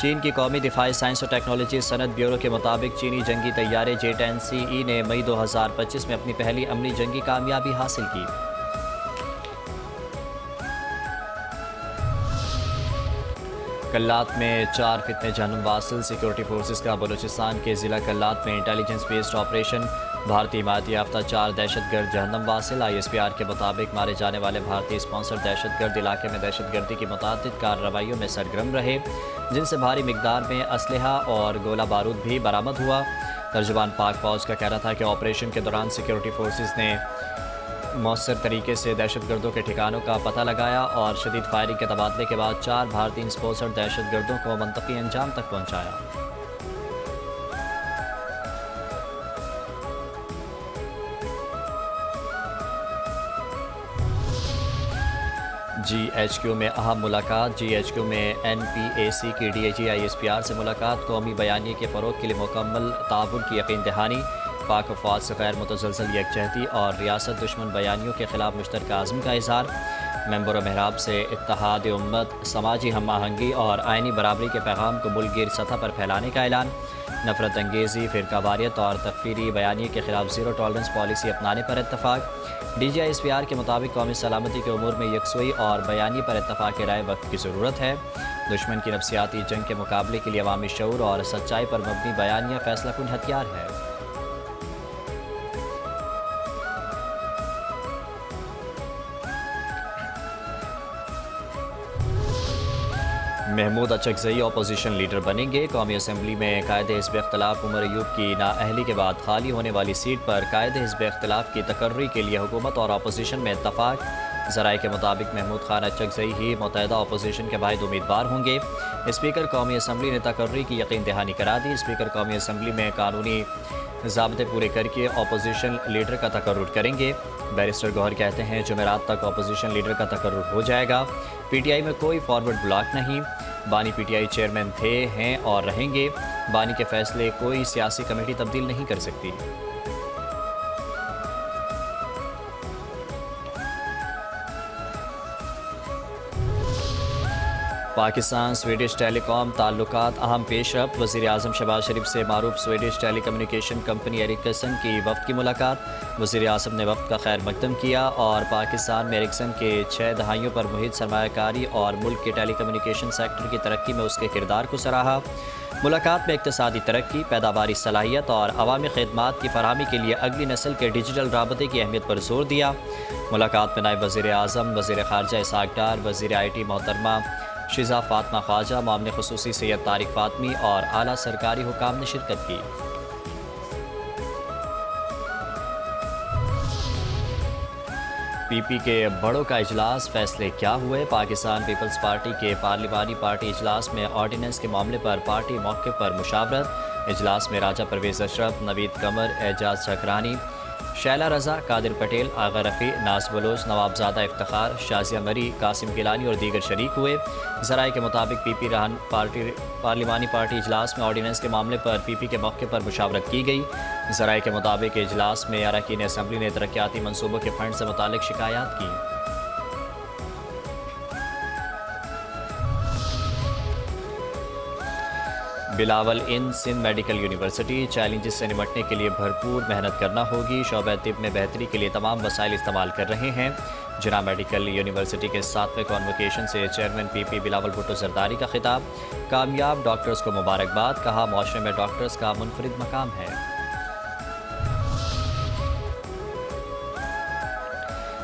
چین کی قومی دفاعی سائنس و ٹیکنالوجی صنعت بیورو کے مطابق چینی جنگی طیارے J-10CE نے مئی 2025 میں اپنی پہلی عملی جنگی کامیابی حاصل کی۔ کلات میں 4 فتنہ جہنم واصل، سیکورٹی فورسز کا بلوچستان کے ضلع کلات میں انٹیلیجنس بیسڈ آپریشن، بھارتی حمایت یافتہ 4 دہشت گرد جہنم واصل۔ ISPR کے مطابق مارے جانے والے بھارتی اسپانسر دہشت گرد علاقے میں دہشت گردی کی متعدد کارروائیوں میں سرگرم رہے، جن سے بھاری مقدار میں اسلحہ اور گولہ بارود بھی برآمد ہوا۔ ترجمان پاک فوج کا کہنا تھا کہ آپریشن کے دوران سیکورٹی فورسز نے مؤثر طریقے سے دہشت گردوں کے ٹھکانوں کا پتہ لگایا اور شدید فائرنگ کے تبادلے کے بعد 4 بھارتی اسپانسر دہشت گردوں کو منطقی انجام تک پہنچایا۔ GHQ میں اہم ملاقات۔ GHQ میں NPAC کی DIG ISPR سے ملاقات، قومی بیانیے کے فروغ کے لیے مکمل تعاون کی یقین دہانی، پاک افواج سے غیر متزلزل یکجہتی اور ریاست دشمن بیانیوں کے خلاف مشترکہ عزم کا اظہار، ممبر محراب سے اتحاد امت، سماجی ہم آہنگی اور آئینی برابری کے پیغام کو ملک گیر سطح پر پھیلانے کا اعلان، نفرت انگیزی، فرقہ واریت اور تکفیری بیانیے کے خلاف زیرو ٹالرنس پالیسی اپنانے پر اتفاق۔ DG ISPR کے مطابق قومی سلامتی کے امور میں یکسوئی اور بیانیے پر اتفاق رائے وقت کی ضرورت ہے۔ دشمن کی نفسیاتی جنگ کے مقابلے کے لیے عوامی شعور اور سچائی پر مبنی بیانیہ فیصلہ کن ہتھیار ہے۔ محمود اچکزئی اپوزیشن لیڈر بنیں گے۔ قومی اسمبلی میں قائد حزب اختلاف عمر ایوب کی نااہلی کے بعد خالی ہونے والی سیٹ پر قائد حزب اختلاف کی تقرری کے لیے حکومت اور اپوزیشن میں اتفاق۔ ذرائع کے مطابق محمود خان اچکزئی ہی متحدہ اپوزیشن کے واحد امیدوار ہوں گے۔ اسپیکر قومی اسمبلی نے تقرری کی یقین دہانی کرا دی۔ اسپیکر قومی اسمبلی میں قانونی ضابطے پورے کر کے اپوزیشن لیڈر کا تقرر کریں گے۔ بیرسٹر گوہر کہتے ہیں جمعرات تک اپوزیشن لیڈر کا تقرر ہو جائے گا۔ PTI میں کوئی فارورڈ بلاک نہیں۔ بانی PTI چیئرمین تھے، ہیں اور رہیں گے۔ بانی کے فیصلے کوئی سیاسی کمیٹی تبدیل نہیں کر سکتی۔ پاکستان سویڈش ٹیلی کام تعلقات اہم پیش رفت۔ وزیر اعظم شہباز شریف سے معروف سویڈش ٹیلی کمیونیکیشن کمپنی ایرکسن کی وفد کی ملاقات۔ وزیر اعظم نے وفد کا خیر مقدم کیا اور پاکستان میں ایرکسن کے 6 دہائیوں پر محیط سرمایہ کاری اور ملک کے ٹیلی کمیونیکیشن سیکٹر کی ترقی میں اس کے کردار کو سراہا۔ ملاقات میں اقتصادی ترقی، پیداواری صلاحیت اور عوامی خدمات کی فراہمی کے لیے اگلی نسل کے ڈیجیٹل رابطے کی اہمیت پر زور دیا۔ ملاقات میں نائب وزیر اعظم، وزیر خارجہ اسحاق ڈار، وزیر IT محترمہ شیزا فاطمہ خواجہ، معاملے خصوصی سید طارق فاطمی اور اعلیٰ سرکاری حکام نے شرکت کی۔ PP کے بڑوں کا اجلاس، فیصلے کیا ہوئے؟ پاکستان پیپلز پارٹی کے پارلیمانی پارٹی اجلاس میں آرڈیننس کے معاملے پر پارٹی موقف پر مشاورت۔ اجلاس میں راجہ پرویز اشرف، نوید قمر، اعجاز ٹھکرانی، شیلہ رضا، قادر پٹیل، آغا رفیع، ناز بلوچ، نوابزادہ افتخار، شازیہ مری، قاسم گیلانی اور دیگر شریک ہوئے۔ ذرائع کے مطابق PP پارلیمانی پارٹی اجلاس میں آرڈیننس کے معاملے پر PP کے موقع پر مشاورت کی گئی۔ ذرائع کے مطابق اجلاس میں اراکین اسمبلی نے ترقیاتی منصوبوں کے فنڈ سے متعلق شکایات کی۔ Bilawal Sindh medical university, challenges سے نمٹنے کے لیے بھرپور محنت کرنا ہوگی، شعبہ طب میں بہتری کے لیے تمام وسائل استعمال کر رہے ہیں۔ جناح میڈیکل یونیورسٹی کے 7ویں کانوکیشن سے چیئرمین PP بلاول بھٹو زرداری کا خطاب، کامیاب ڈاکٹرز کو مبارکباد، کہا معاشرے میں ڈاکٹرز کا منفرد مقام ہے۔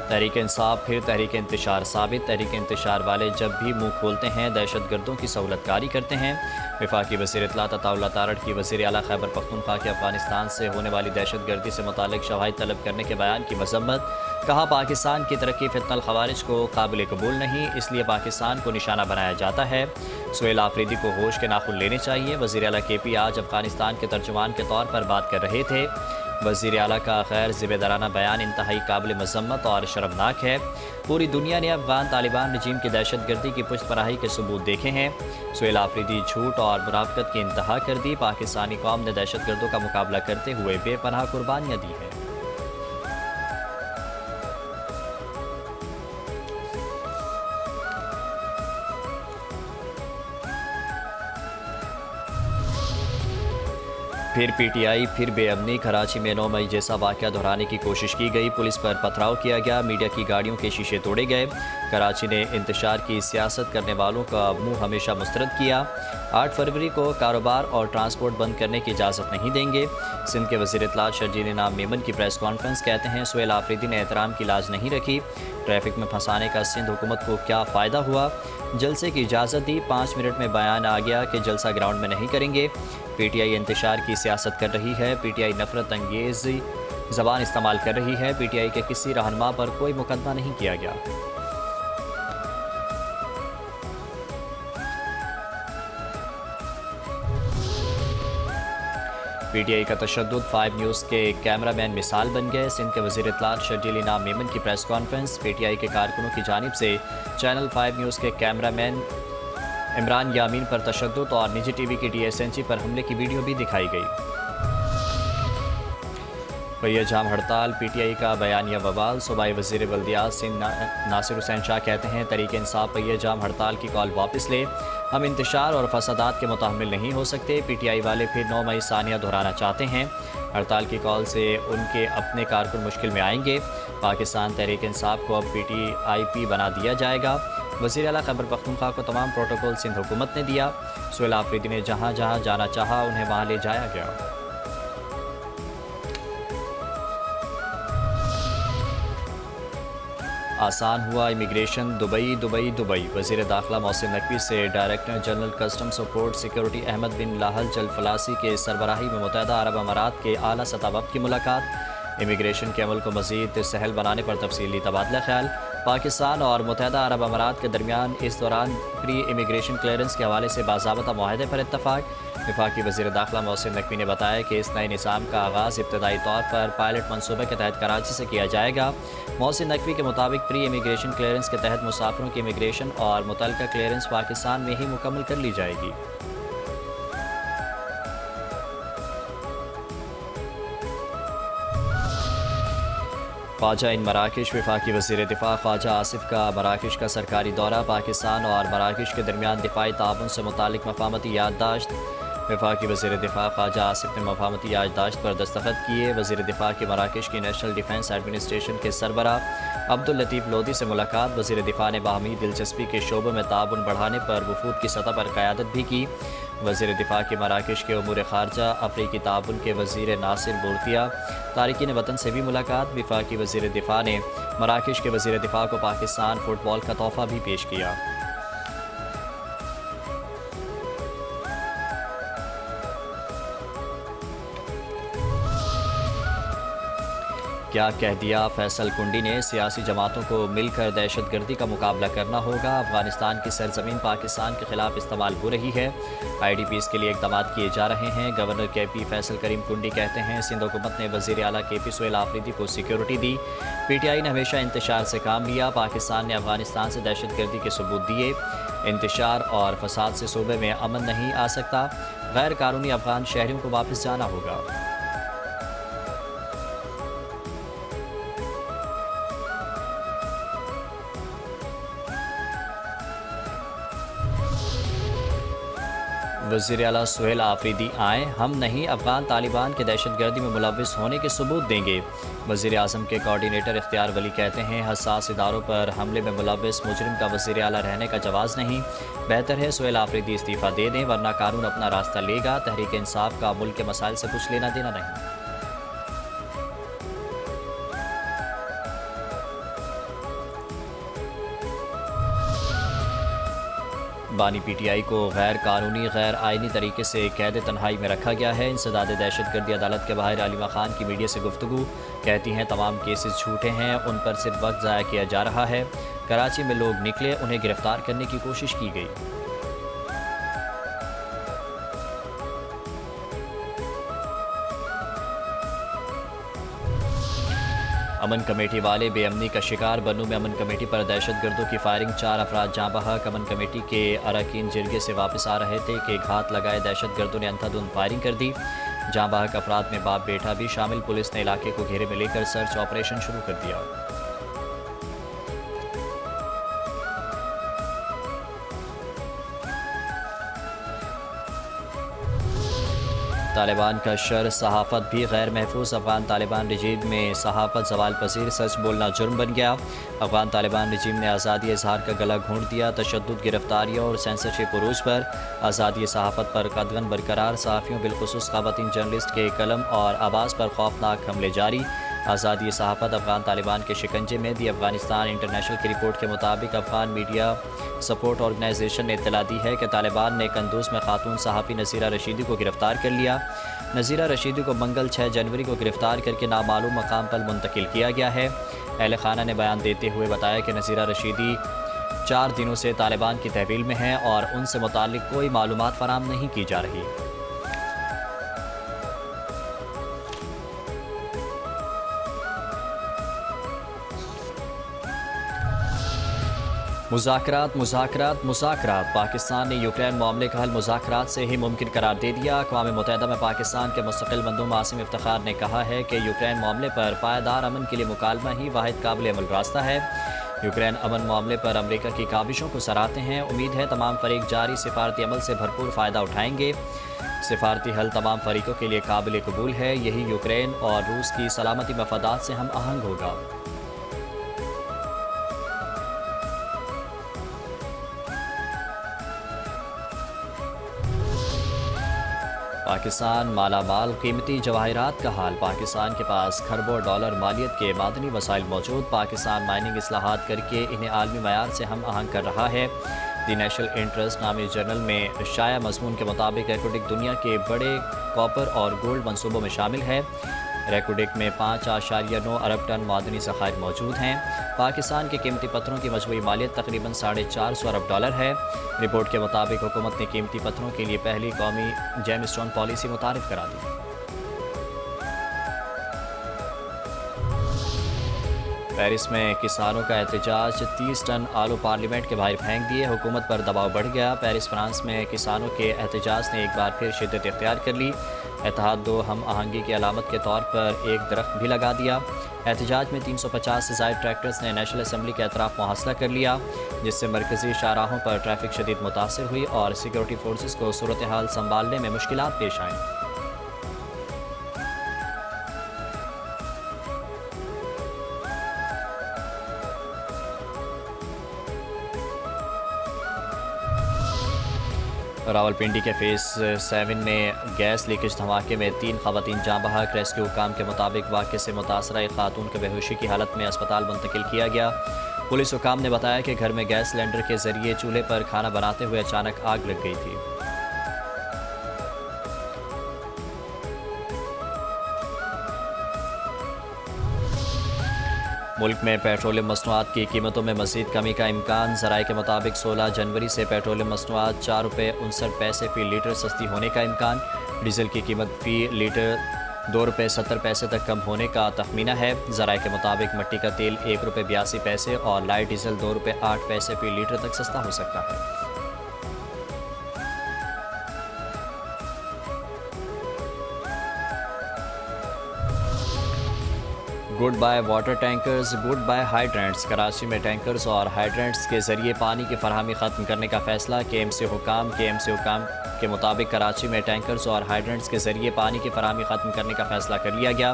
تحریک انصاف پھر تحریک انتشار ثابت، تحریک انتشار والے جب بھی منہ کھولتے ہیں دہشت گردوں کی سہولت کاری کرتے ہیں۔ وفاقی وزیر اطلاعات عطا اللہ تارڑ کی وزیر اعلیٰ خیبر پختونخوا کے افغانستان سے ہونے والی دہشت گردی سے متعلق شواہد طلب کرنے کے بیان کی مذمت، کہا پاکستان کی ترقی فتنہ الخوارج کو قابل قبول نہیں، اس لیے پاکستان کو نشانہ بنایا جاتا ہے۔ سہیل آفریدی کو ہوش کے ناخن لینے چاہیے۔ وزیر اعلیٰ KP آج افغانستان کے ترجمان کے طور پر بات کر رہے تھے۔ وزیر اعلیٰ کا غیر ذمہ دارانہ بیان انتہائی قابل مذمت اور شرمناک ہے۔ پوری دنیا نے افغان طالبان رجیم کی دہشت گردی کی پشت پناہی کے ثبوت دیکھے ہیں۔ سہیل آفریدی جھوٹ اور منافقت کی انتہا کر دی۔ پاکستانی قوم نے دہشت گردوں کا مقابلہ کرتے ہوئے بے پناہ قربانیاں دی ہیں۔ پھر پی ٹی آئی، پھر بے امنی۔ کراچی میں 9 مئی جیسا واقعہ دہرانے کی کوشش کی گئی، پولیس پر پتھراؤ کیا گیا، میڈیا کی گاڑیوں کے شیشے توڑے گئے۔ کراچی نے انتشار کی سیاست کرنے والوں کا منہ ہمیشہ مسترد کیا۔ 8 فروری کو کاروبار اور ٹرانسپورٹ بند کرنے کی اجازت نہیں دیں گے۔ سندھ کے وزیر اطلاعات شرجیل انعام میمن کی پریس کانفرنس، کہتے ہیں سہیل آفریدی نے احترام کی لاج نہیں رکھی، ٹریفک میں پھنسانے کا سندھ حکومت کو کیا فائدہ ہوا؟ جلسے کی اجازت دی، 5 منٹ میں بیان آ گیا کہ جلسہ گراؤنڈ میں نہیں کریں گے۔ پی ٹی آئی انتشار کی سیاست کر رہی ہے، پی ٹی آئی نفرت انگیز زبان استعمال کر رہی ہے، پی ٹی آئی کے کسی رہنما پر کوئی مقدمہ نہیں کیا گیا۔ پی ٹی آئی کا تشدد 5 نیوز کے کیمرہ مین مثال بن گئے۔ سندھ کے وزیر اطلاعات شرجیل انعام میمن کی press conference, P T I کے کارکنوں کی جانب سے چینل 5 نیوز کے کیمرہ مین عمران یامین پر تشدد اور نجی ٹی وی کی ڈی ایس این جی پر حملے کی ویڈیو بھی دکھائی گئی۔ پہیہ جام ہڑتال، پی ٹی آئی کا بیانیہ بوال۔ صوبائی وزیر بلدیات سندھ ناصر حسین شاہ کہتے ہیں تحریک انصاف پہیہ جام ہڑتال کی کال واپس لے، ہم انتشار اور فسادات کے متحمل نہیں ہو سکتے۔ پی ٹی آئی والے پھر 9 مئی ثانیہ دہرانا چاہتے ہیں، ہڑتال کی کال سے ان کے اپنے کارکن مشکل میں آئیں گے۔ پاکستان تحریک انصاف کو اب پی ٹی آئی پی بنا دیا جائے گا۔ وزیر اعلیٰ خیبر پختونخوا کو تمام پروٹوکول سندھ حکومت نے دیا، سہیل آفریدی نے جہاں جہاں جانا چاہا انہیں وہاں لے جایا گیا۔ آسان ہوا امیگریشن، دبئی۔ وزیر داخلہ محسن نقوی سے director general custom support security احمد بن لاہل جلفلاسی کے سربراہی میں متحدہ عرب امارات کے اعلیٰ سطح وفد کی ملاقات۔ امیگریشن کے عمل کو مزید سہل بنانے پر تفصیلی تبادلہ خیال۔ پاکستان اور متحدہ عرب امارات کے درمیان اس دوران پری امیگریشن کلیئرنس کے حوالے سے باضابطہ معاہدے پر اتفاق۔ وفاقی وزیر داخلہ محسن نقوی نے بتایا کہ اس نئے نظام کا آغاز ابتدائی طور پر پائلٹ منصوبے کے تحت کراچی سے کیا جائے گا۔ محسن نقوی کے مطابق پری امیگریشن کلیئرنس کے تحت مسافروں کی امیگریشن اور متعلقہ کلیئرنس پاکستان میں ہی مکمل کر لی جائے گی۔ خواجہ ان مراکش، وفاقی وزیر دفاع خواجہ آصف کا مراکش کا سرکاری دورہ۔ پاکستان اور مراکش کے درمیان دفاعی تعاون سے متعلق مفاہمتی یادداشت۔ وفاقی وزیر دفاع خواجہ آصف نے مفاہمتی یادداشت پر دستخط کیے۔ وزیر دفاع کی مراکش کی نیشنل ڈیفنس ایڈمنسٹریشن کے سربراہ عبداللطیف لودھی سے ملاقات۔ وزیر دفاع نے باہمی دلچسپی کے شعبوں میں تعاون بڑھانے پر وفود کی سطح پر قیادت بھی کی۔ وزیر دفاع کی مراکش کے امور خارجہ افریقی تعاون کے وزیر ناصر بورتیا تارکین وطن سے بھی ملاقات۔ وفاقی وزیر دفاع نے مراکش کے وزیر دفاع کو پاکستان فٹ بال کا تحفہ بھی پیش کیا۔ کیا کہہ دیا فیصل کنڈی نے، سیاسی جماعتوں کو مل کر دہشت گردی کا مقابلہ کرنا ہوگا۔ افغانستان کی سرزمین پاکستان کے خلاف استعمال ہو رہی ہے، آئی ڈی پیز کے لیے اقدامات کیے جا رہے ہیں۔ گورنر کے پی فیصل کریم کنڈی کہتے ہیں سندھ حکومت نے وزیر اعلیٰ کے پی سہیل آفریدی کو security the, P T I نے ہمیشہ انتشار سے کام لیا، پاکستان نے افغانستان سے دہشت گردی کے ثبوت دیے، انتشار اور فساد سے صوبے میں امن نہیں آ سکتا، غیر قانونی افغان شہریوں کو واپس جانا ہوگا۔ وزیر اعلیٰ سہیل آفریدی آئیں، ہم نہیں افغان طالبان کے دہشت گردی میں ملوث ہونے کے ثبوت دیں گے۔ وزیر اعظم کے کوارڈینیٹر اختیار ولی کہتے ہیں حساس اداروں پر حملے میں ملوث مجرم کا وزیر اعلیٰ رہنے کا جواز نہیں، بہتر ہے سہیل آفریدی استعفیٰ دے دیں ورنہ قانون اپنا راستہ لے گا، تحریک انصاف کا ملک کے مسائل سے کچھ لینا دینا نہیں۔ بانی پی ٹی آئی کو غیر قانونی غیر آئینی طریقے سے قید تنہائی میں رکھا گیا ہے۔ انسداد دہشت گردی عدالت کے باہر علیمہ خان کی میڈیا سے گفتگو، کہتی ہیں تمام کیسز جھوٹے ہیں، ان پر صرف وقت ضائع کیا جا رہا ہے، کراچی میں لوگ نکلے، انہیں گرفتار کرنے کی کوشش کی گئی۔ امن کمیٹی والے بے امنی کا شکار، بنوں میں امن کمیٹی پر دہشت گردوں کی فائرنگ، 4 افراد جاں بحق۔ امن کمیٹی کے اراکین جرگے سے واپس آ رہے تھے کہ گھات لگائے دہشت گردوں نے اندھا دھند فائرنگ کر دی، جاں بحق افراد میں باپ بیٹا بھی شامل۔ پولیس نے علاقے کو گھیرے میں لے کر سرچ آپریشن شروع کر دیا۔ طالبان کا شر صحافت بھی غیر محفوظ، افغان طالبان رجیم میں صحافت زوال پذیر، سچ بولنا جرم بن گیا۔ افغان طالبان رجیم نے آزادی اظہار کا گلا گھونٹ دیا، تشدد، گرفتاریوں اور سینسرشپ عروج پر آزادی صحافت پر قدغن برقرار، صحافیوں بالخصوص خواتین جرنلسٹ کے قلم اور آواز پر خوفناک حملے جاری۔ آزادی صحافت افغان طالبان کے شکنجے میں دی افغانستان انٹرنیشنل کی رپورٹ کے مطابق افغان میڈیا سپورٹ آرگنائزیشن نے اطلاع دی ہے کہ طالبان نے قندوز میں خاتون صحافی نذیرہ رشیدی کو گرفتار کر لیا۔ نذیرہ رشیدی کو منگل 6 جنوری کو گرفتار کر کے نامعلوم مقام پر منتقل کیا گیا ہے۔ اہل خانہ نے بیان دیتے ہوئے بتایا کہ نذیرہ رشیدی 4 دنوں سے طالبان کی تحویل میں ہیں اور ان سے متعلق کوئی معلومات فراہم نہیں کی جا رہی۔ مذاکرات پاکستان نے یوکرین معاملے کا حل مذاکرات سے ہی ممکن قرار دے دیا۔ اقوام متحدہ میں پاکستان کے مستقل مندوب عاصم افتخار نے کہا ہے کہ یوکرین معاملے پر پائیدار امن کے لیے مکالمہ ہی واحد قابل عمل راستہ ہے۔ یوکرین امن معاملے پر امریکہ کی کاوشوں کو سراہتے ہیں۔ امید ہے تمام فریق جاری سفارتی عمل سے بھرپور فائدہ اٹھائیں گے۔ سفارتی حل تمام فریقوں کے لیے قابل قبول ہے، یہی یوکرین اور روس کی سلامتی مفادات سے ہم آہنگ ہوگا۔ پاکستان مالا مال، قیمتی جواہرات کا حال۔ پاکستان کے پاس کھربوں ڈالر مالیت کے معدنی وسائل موجود۔ پاکستان مائننگ اصلاحات کر کے انہیں عالمی معیار سے ہم آہنگ کر رہا ہے۔ دی نیشنل انٹرسٹ نامی جرنل میں شائع مضمون کے مطابق ریکوڈک دنیا کے بڑے کاپر اور گولڈ منصوبوں میں شامل ہے۔ ریکوڈک میں 5.9 ارب ٹن معدنی ذخائر موجود ہیں۔ پاکستان کے قیمتی پتھروں کی مجموعی مالیت تقریباً 450 ارب ڈالر ہے۔ رپورٹ کے مطابق حکومت نے قیمتی پتھروں کے لیے پہلی قومی جیم اسٹون پالیسی متعارف کرا دی۔ پیرس میں کسانوں کا احتجاج، 30 ٹن آلو پارلیمنٹ کے باہر پھینک دیے، حکومت پر دباؤ بڑھ گیا۔ پیرس فرانس میں کسانوں کے احتجاج نے ایک بار پھر شدت اختیار کر لی۔ اتحاد دو ہم آہنگی کی علامت کے طور پر ایک درخت بھی لگا دیا۔ احتجاج میں 350 سے زائد ٹریکٹرز نے نیشنل اسمبلی کے اطراف محاصرہ کر لیا، جس سے مرکزی شاہراہوں پر ٹریفک شدید متاثر ہوئی اور سیکورٹی فورسز کو صورتحال سنبھالنے میں مشکلات پیش آئیں۔ راولپنڈی کے فیز 7 میں گیس لیکیج دھماکے میں 3 خواتین جاں بحق۔ ریسکیو حکام کے مطابق واقعے سے متاثرہ ایک خاتون کو بے ہوشی کی حالت میں اسپتال منتقل کیا گیا۔ پولیس حکام نے بتایا کہ گھر میں گیس سلنڈر کے ذریعے چولہے پر کھانا بناتے ہوئے اچانک آگ لگ گئی تھی۔ ملک میں پیٹرولیم مصنوعات کی قیمتوں میں مزید کمی کا امکان۔ ذرائع کے مطابق 16 جنوری سے پیٹرولیم مصنوعات 4 روپے 59 پیسے فی لیٹر سستی ہونے کا امکان۔ ڈیزل کی قیمت فی لیٹر 2 روپے 70 پیسے تک کم ہونے کا تخمینہ ہے۔ ذرائع کے مطابق مٹی کا تیل 1 روپے 82 پیسے اور لائٹ ڈیزل 2 روپے 8 پیسے فی لیٹر تک سستا ہو سکتا ہے۔ Good bye water tankers, good bye hydrants. Karachi میں ٹینکرز اور ہائیڈرنٹس کے ذریعے پانی کی فراہمی ختم کرنے کا فیصلہ۔ کے ایم سی حکام کے مطابق کراچی میں ٹینکرز اور ہائیڈرنٹس کے ذریعے پانی کی فراہمی ختم کرنے کا فیصلہ کر لیا گیا۔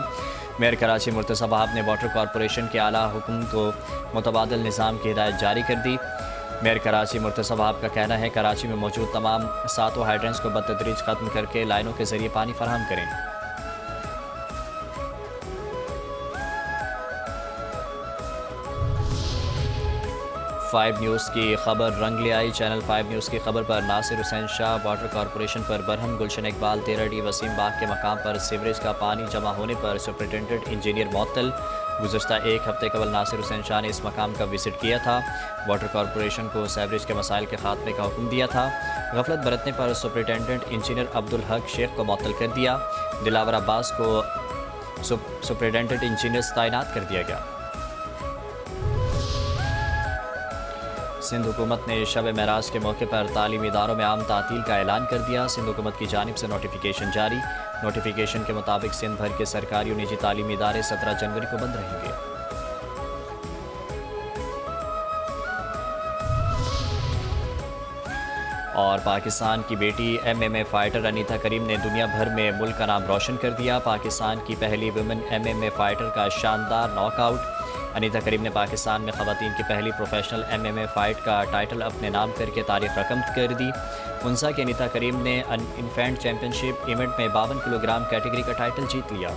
میئر کراچی مرتضی وہاب نے واٹر کارپوریشن کے اعلیٰ حکم کو متبادل نظام کی ہدایت جاری کر دی۔ میئر کراچی مرتضی وہاب کا کہنا ہے کراچی میں موجود تمام 7 ہائیڈرنٹس کو بتدریج ختم کر کے لائنوں کے ذریعے پانی فراہم کریں۔ 5 نیوز کی خبر رنگ لے آئی۔ چینل 5 نیوز کی خبر پر ناصر حسین شاہ، واٹر کارپوریشن پر برہم۔ گلشن اقبال 13 ڈی وسیم باغ کے مقام پر سیوریج کا پانی جمع ہونے پر سپرنٹینڈنٹ انجینئر معطل۔ گزشتہ ایک ہفتے قبل ناصر حسین شاہ نے اس مقام کا وزٹ کیا تھا، واٹر کارپوریشن کو سیوریج کے مسائل کے خاتمے کا حکم دیا تھا۔ غفلت برتنے پر سپرنٹینڈنٹ انجینئر عبدالحق شیخ کو معطل کر دیا۔ دلاور عباس کو سپرنٹینڈنٹ انجینئر تعینات کر دیا گیا۔ سندھ حکومت نے شب معراج کے موقع پر تعلیمی اداروں میں عام تعطیل کا اعلان کر دیا۔ سندھ حکومت کی جانب سے نوٹیفیکیشن جاری۔ نوٹیفیکیشن کے مطابق سندھ بھر کے سرکاری اور نجی تعلیمی ادارے 17 جنوری کو بند رہیں گے۔ اور پاکستان کی بیٹی MMA فائٹر انیتا کریم نے دنیا بھر میں ملک کا نام روشن کر دیا۔ پاکستان کی پہلی ویمن MMA فائٹر کا شاندار ناک آؤٹ۔ انیتا کریم نے پاکستان میں خواتین کی پہلی پروفیشنل MMA فائٹ کا ٹائٹل اپنے نام کر کے تاریخ رقم کر دی۔ منسا کی انیتا کریم نے انفینٹ چیمپئن شپ ایونٹ میں 52 کلو گرام کیٹیگری کا ٹائٹل جیت لیا۔